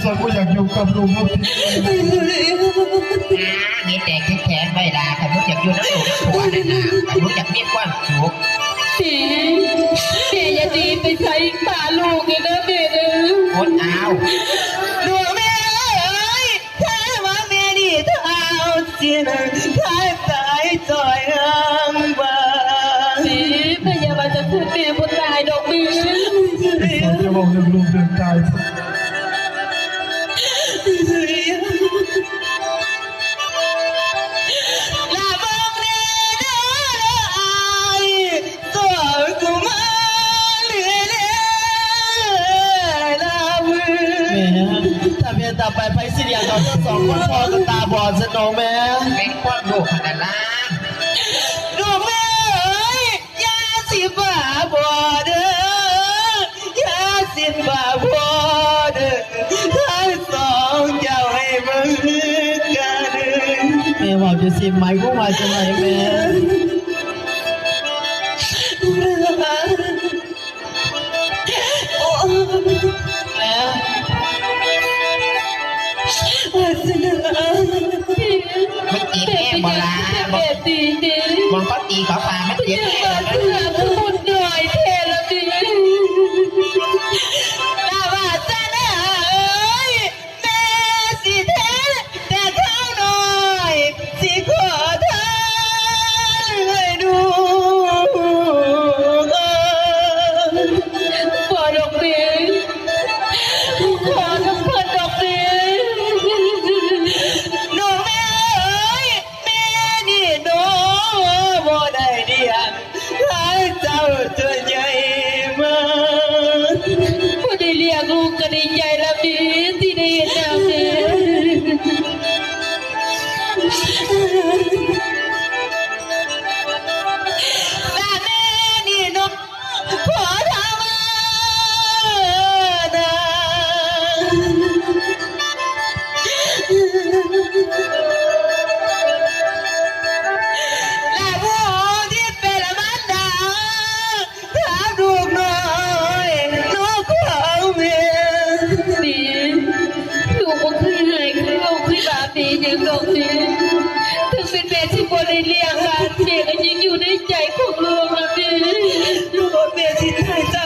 ส่วนก็อยากอยู่กับลุงครับนี่แต่แขนไม่ลาแต่รู้จักอยู่น้ำหลวงผัวนั่นนะแต่รู้จักมีความสุขสีเสียอย่าดีไปใช้ป่าลูกเลยนะเด็กคนเอาดวงแม่เอ้ยถ้าว่าแม่ดีเท้าจีนถ้าตายจอยบ้าสีพยาบาลจะพูดเมียผู้ตายดอกบีจะบอกเรื่องลุงเดินตายต่อไปสิเดียวเราทั้งสองคนพอกันตาบอดสนองแม่เป็นความโลภขนาดนั้นดูแม่เอ้ยยาสิบ้าบอดยาสิบ้าบอดทั้งสองเจ้าให้มึงกันแม่บอกจะสิไหมกูมาจะไหมแม่ไม่ตีแม่บอลาบอลก็ตีเขาปาไม่ตีแม่พูดหน่อยเทละดีลาว่าจะได้แม่สิเทแต่เขาหน่อยสิขอทานให้ดูขอดอกเบี้ยขอน้ำพันดอกเบี้ยลูกก็ดีใจแล้วดีที่ได้เห็นแล้วดีแต่แม่นี่น้องขอทำนะและผู้ที่เป็นมันดาถ้าดูน้อยน้องของแม่ดีลูกก็เคยให้ลูกที่บาปีอย่างดอกนี้ถึงเป็นแม่ที่บริเลียงกันเด็กยังอยู่ในใจของลูกนะดีลูกแม่ที่ไทยเจ้า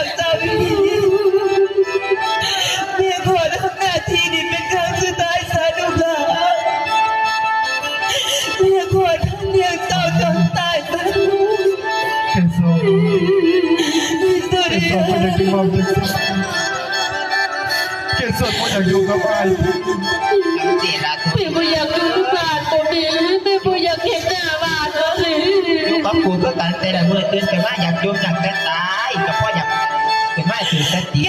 แม่ขอทำหน้าที่นี้เป็นครั้งสุดท้ายสาธุค่ะแม่ขอทำเลี้ยงเจ้าจนตายสาธุแค่สองคนยังที่ว่าจะแค่สองคนอยากอยู่กับไอ้ไม่บ่อยากอยู่บ้านตัวนี้ไม่บ่อยากเห็นหน้าบ้านเลยอยู่กับปู่ก็กันแต่ละเมื่อตื่นแต่ว่าอยากยุ่งอยากแต่ตายกับพ่ออยากเป็นไม่ถึงแต่ตี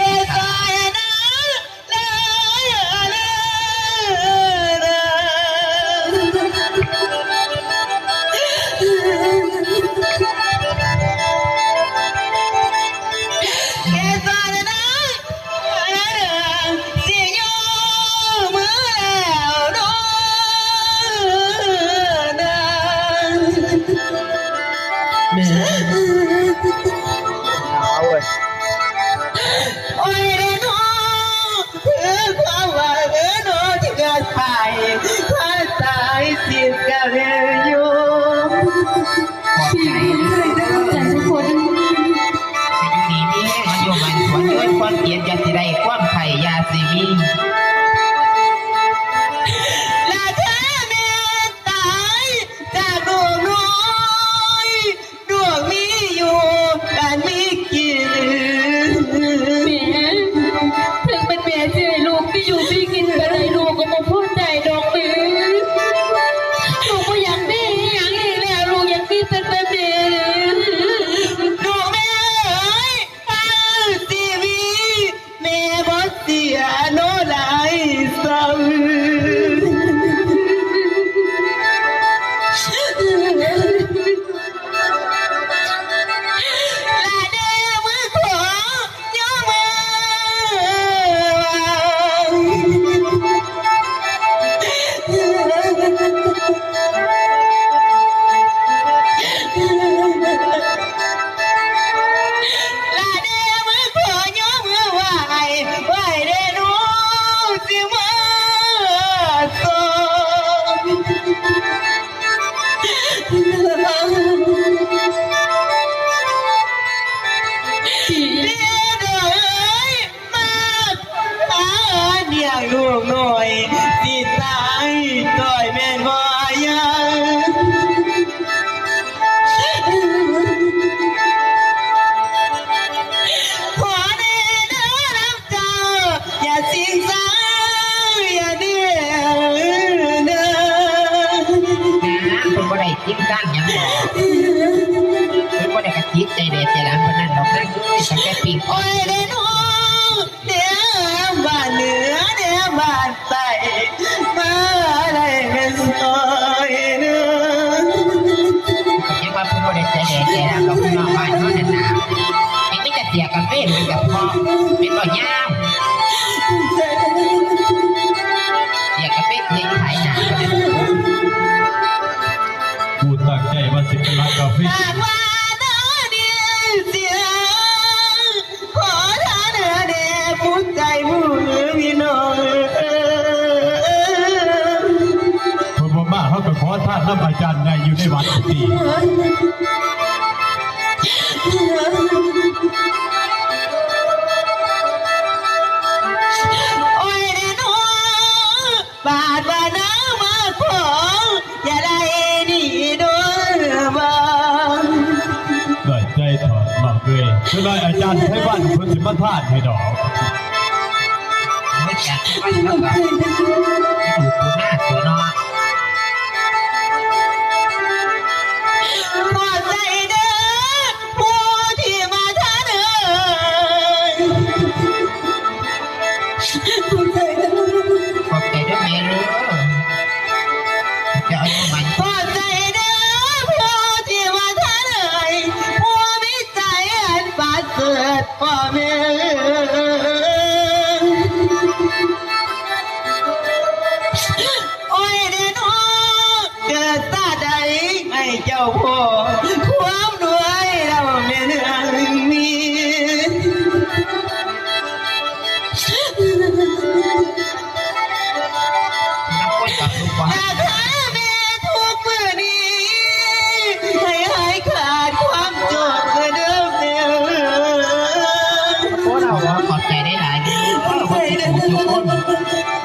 โอ้ยเรโน่คือความว่าเรโน่ที่เกิดไปถ้าตายสิ้นกันอยู่ใจทุกคนอยู่นี่มีมันอยู่มันสวนด้วยความเกลียดยาสิได้ความไข่ยาสิมีและถ้าแม่ตายจากดวงน้อยดวงมีอยู่การมีกินถึงเป็นแม่ที่ลูกที่อยู่ที่กินกันเลยลูกก็มาพูดใจดอกมือลูกก็อยากได้อย่างนี้แล้วลูกอยากได้เป็นแม่ดูแม่เอ้ยทีวีแม่บอสเสียโน่ไหลซ้ำสิมา โอ้ยเด้อน้องเดี๋ยวบ้านเหนือเดี๋ยวบ้านใต้มาได้เป็นซอยเนื้อ ยังว่าผู้บริสุทธิ์แก่ๆกับพี่น้องบ้านเขาเนี่ยนะเองไม่จะเสียกับเฟ้เป็นกับพ่อเป็นบ่อยาวเสียกับเฟ้เลี้ยงไผ่หนาก็ได้ กูตั้งใจว่าสิเป็นรักกาแฟ หากว่าน้าเดียวเสียขอท่านเด้อผู้ใจผู้พี่น้อง คนบ่มาเขาก็ขอท่านน้ำอาจารย์ไงอยู่ในวัดทุกที โอ้ยเด้อน้องบาดว่าน้ามาขออย่าได้ดีโดนบ้าง ได้ใจถอดหลอกด้วยเพื่ออาจารย์ให้บ้านคนสิมาทานให้ดอก ไม่อยากให้มันแบบถูกหน้าตัวน้อง ขอใจเด้อผู้ที่มาท่านขอใจเด้อ ขอบใจด้วยแม่รู้จะเอาอย่างมัน ขอใจเด้อผู้ที่มาท่านผู้มีใจอันปราเสริฐพ่อแม่โอ้ยเด้อน้องเกิดตาใดให้เจ้าพ่อความด้วยเราแม่เนื้อมี น้ำก้นกับลูกว่า อยากหาแม่ทุกมื้อนี้ให้หายขาดความโจรเด้อแม่ พวกเราว่าขอบใจได้หลายเลยขอบใจทุกคน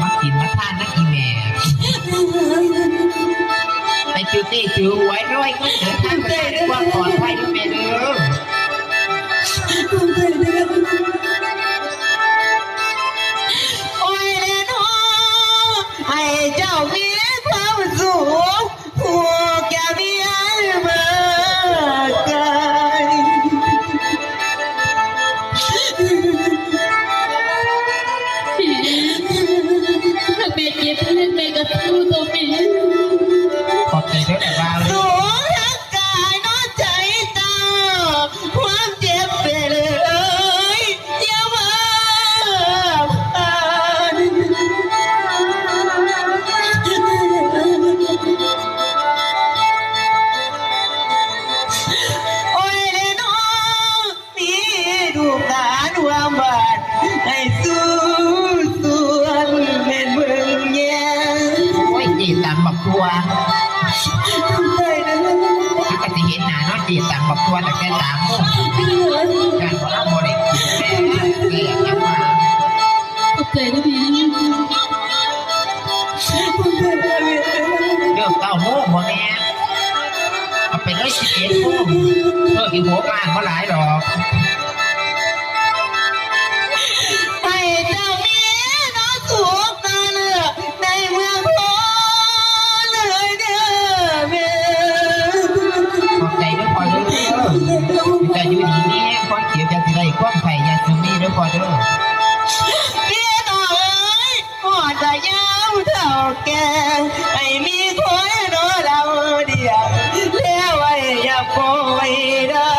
มากินมาทานนักอีแม่ไปคิวตี้คิวไว้ด้วยเงินเดินทางไปได้ว่าปลอดภัยด้วยแม่เด้อ โอ้ยเด้อน้องให้เจ้ามีความสุขผู้แก่มีอันมากกาย พี่ถ้าแม่เจ็บให้แม่ก็สู้ตัวแม่ ขอบใจด้วยแต่ว่า สูงทั้งกายน้อใจเจ้าความเจ็บเป็นเลยอย่ามาผ่านโอ้ยเด้อน้องมีลูกหลานวางบ้านให้สู้ส่วนแม่นเมืองแย่ โอ้ยจีตังบักทัว ใจเด้อ ถ้าก็จะเห็นหน้าน้องจีตังบักทัวแต่แค่3 โมงการของเราบริกินแม่เกลียดยังว่า ขอบใจนะพี่ เรื่อง9 โมงบ่แม่เอาไปเลย11 โมงเพิ่มอีกหัวบ้านเมื่อหลายดอก ให้เจ้ามีน้อสุขตาเลือในเมืองพอเลยเด้อแม่ ขอบใจด้วยพอเด้อจะอยู่ดีนี่คนเกี่ยวจะสิได้ความไผ่ยาซึมีด้วยพอเด้อ พี่น้องเอ้ยหอดจะยาวเท่าแก่ให้มีคนรอเราเดียวแล้วไว้อย่าปล่อยได้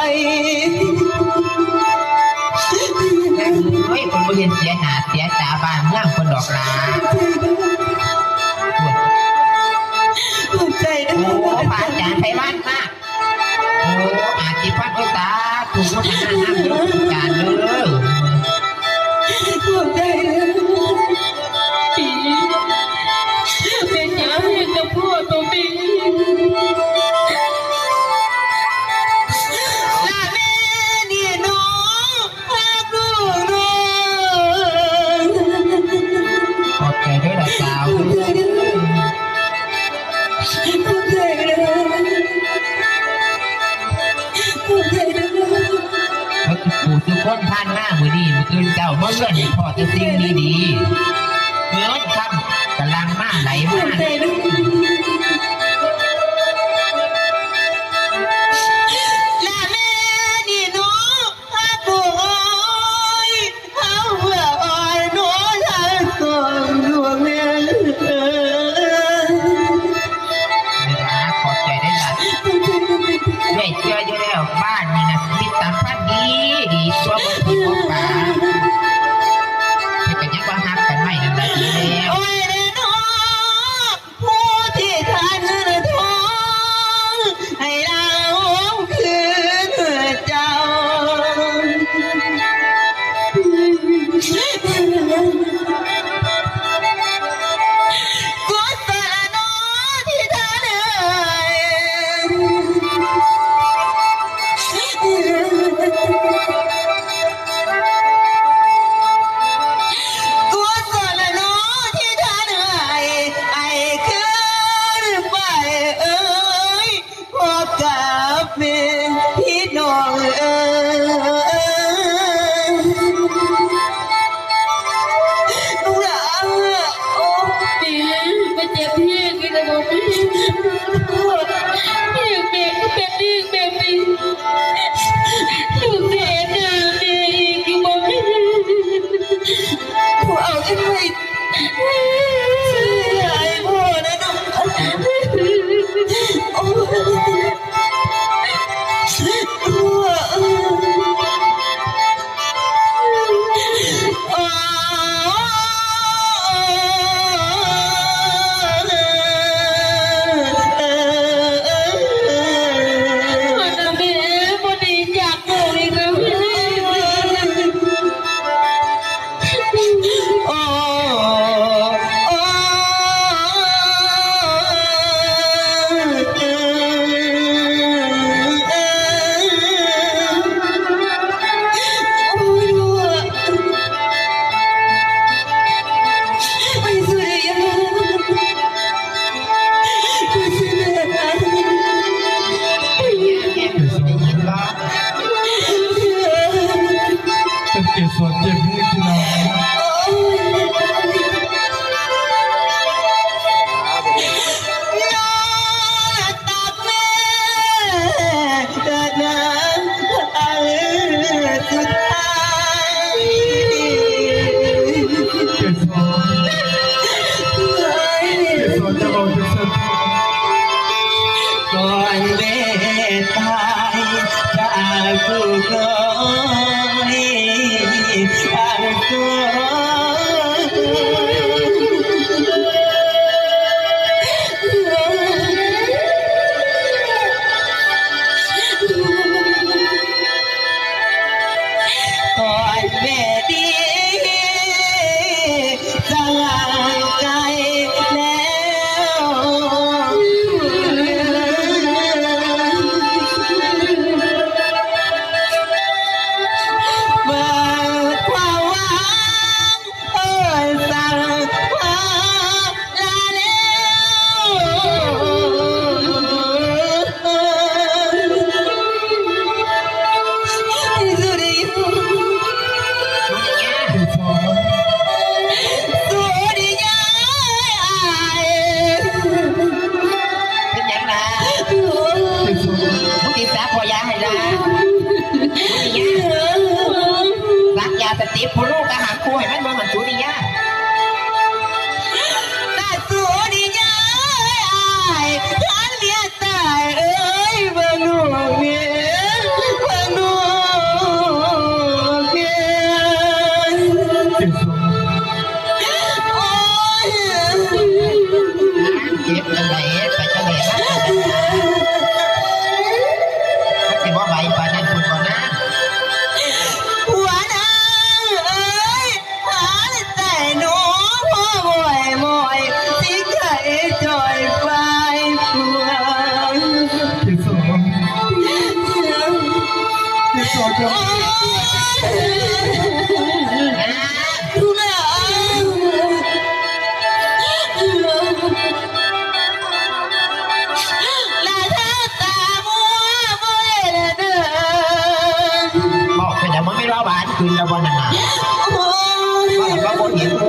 เฮ้ยคนบ่เห็นเสียหน้าเสียตาบ้านเมืองคนดอกลา ขอบใจเด้ โอ้ อ พระอาจารย์ไพวันมากโอ้อาจิพัฒน์ตาถูกคนหน้าน้ำยกการเด้อ ขอบใจเด้อ พี่แม่อยากให้กับพ่อตัวแม่ ลาแม่นี่น้องพากูน้อง ขอบใจด้วยล่ะสาว ขอบใจเด้อขอบใจเด้อ เมื่อปู่ทุกคนท่านหน้ามือดีมืออื่นเจ้าเมื่อเลื่อนให้พ่อจะสิ่งดีๆเมื่อคำกำลังมาไหล ขอ มา บใจเด้อลาแม่นี่น้องพากูน้อง ดีมาเจ็บเพียงกินอะไรบอกไม่เพียงแม่ก็เป็นเรื่องแบบนี้ลูกแก่หน้าแม่อีกอยู่บอกไม่ผู้เอาได้ไหมช่วยหายพ่อนะน้องโอ้เป็นเกสรเจ็บที่ที่เรา จะบอกจะเสร็จ ก่อนเวทายจากผู้น้อยจากผู้ก่อนเวทีสลายใจแล้วเบิกความหวังสั่งลาแล้วสุริย เกสร สุริยา เป็นยังไง เกสร มึงติดสาพอยาให้ละรักยาสติผู้ลูกอาหารครูให้มันบ่มันสุริยา น่าสุริยาท่านเมียตายเอ้ยบ้านนอกเมียบ้านนอกเมีย เกสร โอ้ย เจ็บจังไหนไปจังไหนนะมันสิบ่ไหวปานนั้นคุณบ่นะ หัวนางเอ้ยหาแต่หนูพ่อบ่อยบ่อยสิไข่จอยไปผัว เกสรเกสรจะ ดูแลลาท่าตามัวบ่ได้เด้อ บอกไปแต่มึงไม่รอหวานคืนแล้วบ่นั่นน่ะ โอ้ย ว่าแต่ว่าบ่เห็น พ่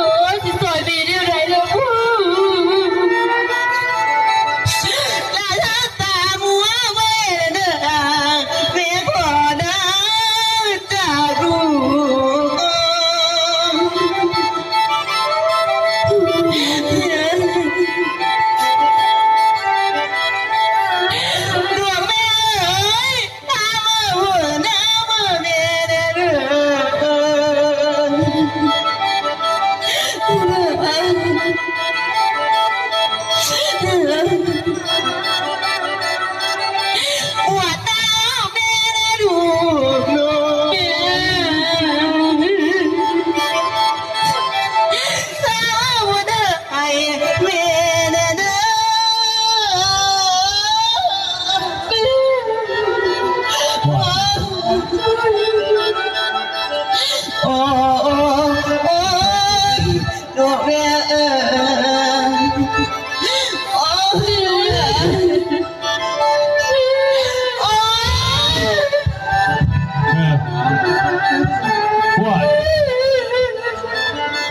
อจะสอนดีได้ไรแล้วพ่อ ลาท่าตามัวบ่ได้เด้อแม่ขอได้จากลูก ดวงแม่เอ๋ยตาโม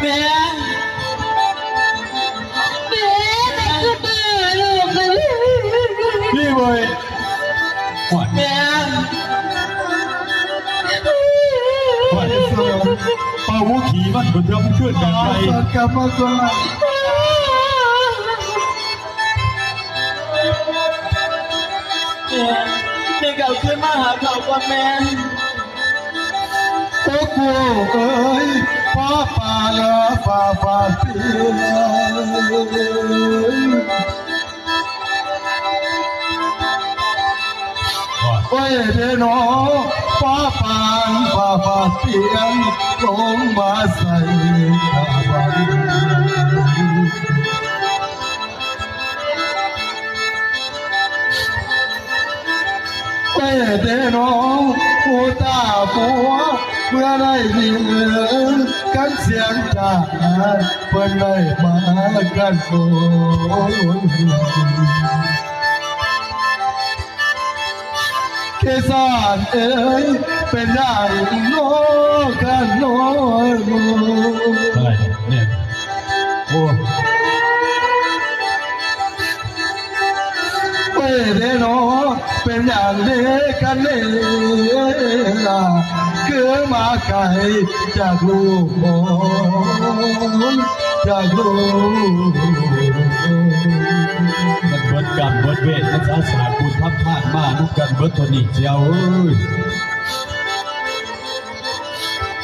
แม่ แม่ขึ้นมาลูกกัน พี่เว้ยหวาน แม่ หวานเสือเป่าหัวขี่มันบนเรือมันขึ้นแบบไร กลับมาก่อนแม่กลับขึ้นมาหาเขาก่อนแม่โอ้กูเอ้ยฟ้าป่าละฟ้าฟ้าเสีย หวาน โอ้ยเดโนฟ้าป่านฟ้าฟ้าเสียงลงมาใส่ตาบันโอ้ยเดโนผู้ตาผัวเมื่อได้ยินกันเสียงจากเพื่อนได้มากันโอ้เคสานเอ้ยเป็นได้โลกันโล อะไรเนี่ย โอ้เว้ยเดโนเป็นอย่างเด็กกันเลยล่ะคือมาไกลจากลูกโอนจากลูก มันเบิดกรรมเบิดเวทมันสาสาคุณทับพลาดมานุกันเบิดตัวนี้เจียวเอ้ย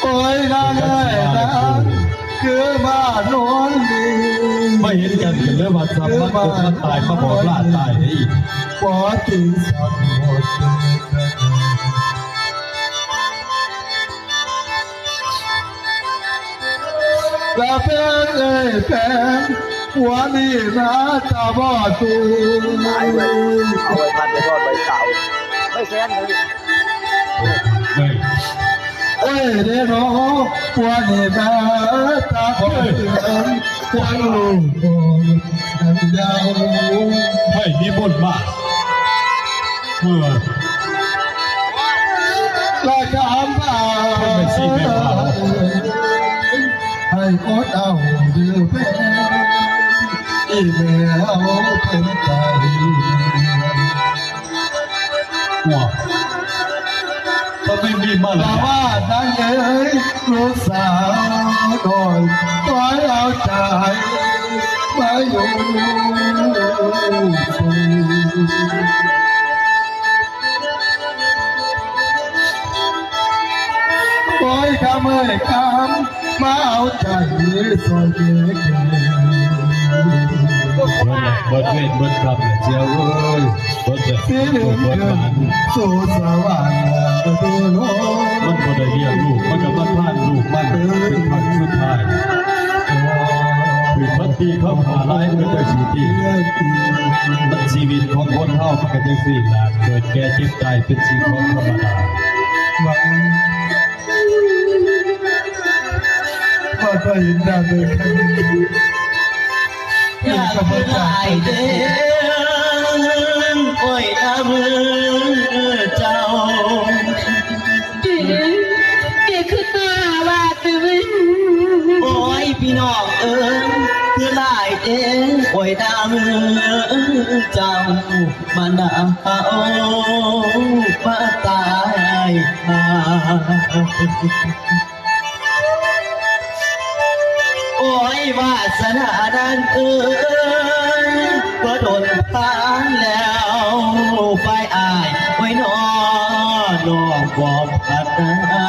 โอ้ยนางเอ้ยนางคือบ้านโนนดี ไม่เห็นกันกันเลยว่าสามวันคนมันตายมาบอกลาตายได้อีก ปอติสัตว์หมดแล้วเป็นเอ้ยเป็นหัวนี่นะตาบอดตู เอาไว้พันไปทอดใบเก่าไม่แซนเลย เฮ้ย เอ้ยเดโนหัวนี่นะตาบอดหัวลูกดังยาว ให้นิมนต์มาเมื่อ ละกำมาให้อดเอาเดือเป็นอีเมลเป็นใจ หัวถ้าไม่มีมา ลา ละ ว่าดังเอ้ยลูกสาวโดยไว้เอาใจมาอยู่โอ้ยคำเอ้ยคำมาเอาใจสวยเก๋ เบิดเวทเบิดกรรมเจียวเอ้ยเบิดเวท เสียง เบิด เงิ หวาน นสู่สวรรค์ดูโล มันบ่ได้เลี้ยงลูกมันก็มาพลาดลูกมันเป็นครั้งสุดท้ายคือพันตีเขาหาร้ายมันจะสีตีมันชีวิตของคนเฮามันก็จังซี่ล่ะเกิดแก่เจ็บตายเป็นสิ่งของธรรมดา หวังว่าจะเห็นหน้าเด็กอยากเป็นหลายเดือนโอ้ยอามือเจ้า เด็กขึ้นมาว่าตื่น โอ้ยพี่น้องเอิญคือหลายเดือนโอ้ยดามือเจ้ามาหนาวมาตายมาโอ้ยวาสนาดันเอ้ยก็โดนทางแล้วไฟอายไว้นอนองบอกพัดนา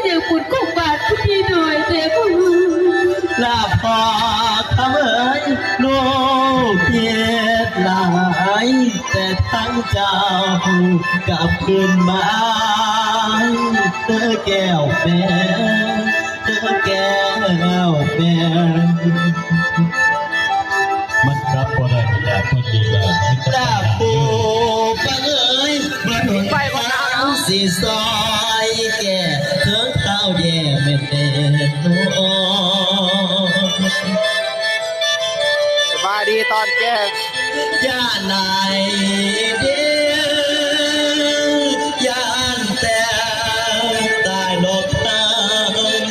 อยากบุญของบาทพี่หน่อยเด็ก ลาพอคำเอ้ยลูกเพียรหลายแต่ทั้งเจ้ากลับคืนมาเธอแก้วแม่เธอแก้วแม่ มันกลับบ่ได้แหละคนดีแล้วมันจะ ลาปูปังเอ้ยมาถึงไปวันนั้นสิซอยแก่เธอเท้าแย่ไม่เป็นโน สบายดีตอนแก้ง ย่านนายเดีย่านแต่ตายดอกทาง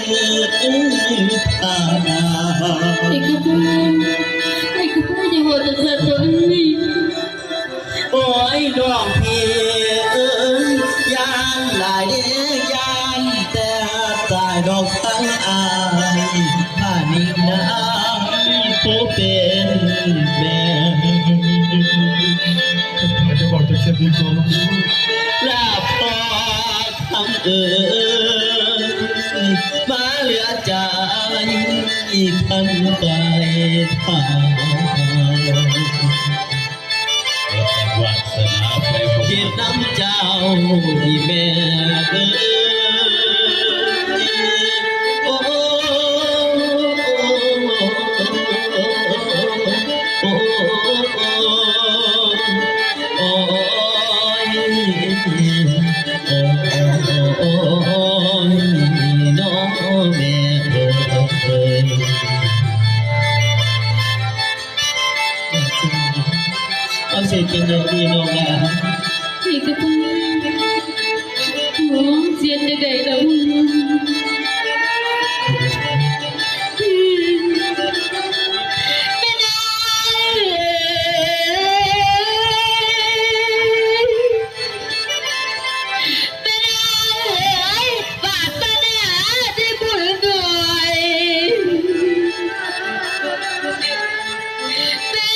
ายดอกสังอายข้านิ่งนางผู้เป็นแม่จะบอกจะเช็ดดีกว่าลาบปอคำเอ่ยมาเหลือใจทันไปทาง วาสนาไปของ เกียรติน้ำเจ้าอีแม่เอ้ยโอ้โอ้โอ้น้องแม่เอ้ยเอาเสร็จเป็นอย่างดีน้องแล้ว นี่ก็ต้องโอ้เสียใจใดแล้วไม่ได้ไม่ได้ปากตาหน้าที่บุญด้วยแม่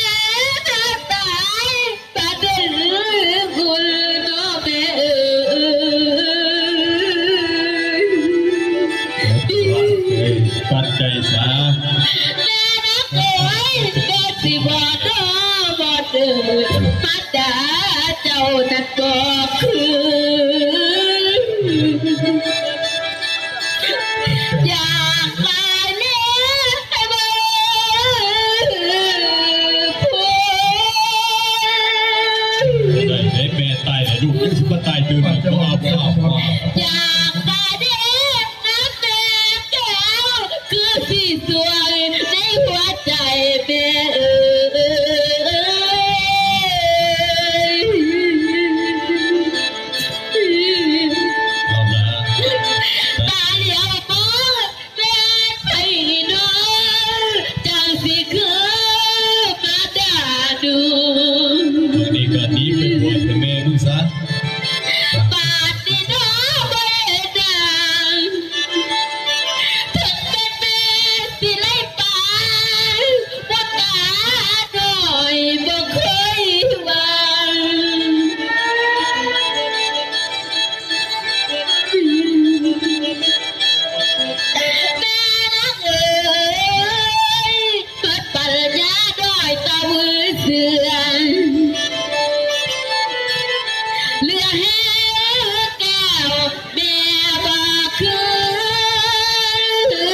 ตายปาเดินคุณน้องแม่ปัดใจสา แม่นักโอ้ยแม่สิบอดบอดเดินมาด่าเจ้านั่นก็คืออยากตายแม่ให้เบิ่งพู ได้ได้แม่ตายแล้วลูกยังสิมาตายตื่นอีกพ่อ อยากตายเด้น้ำแม่แก้วคือสีสวยในหัวใจแม่เอาละ ตาเหลียวมองแม่ไปน้องจังสิคือมาด่าดู นี่ก็หนีไปบวชให้แม่มึงซะ ปาดนี่น้องไม่ดังถึงเป็นแม่สิไล่ปานว่าตาหน่อยบ่เคยวางแม่นักเอ๋ยเปิดปัญญาด้อยตามือเสื่อมเหลือแห้แก้วแม่บ่คืนดู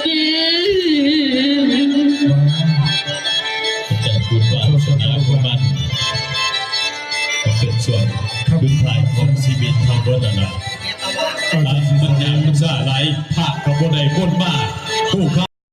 แม่ แต่คุณวาสนาของมันก็เป็นส่วนพื้นฐานของชีวิตทางวัฒนธรรมมันยากมันซ่าไหลพระกับบ่ได้พ้นมา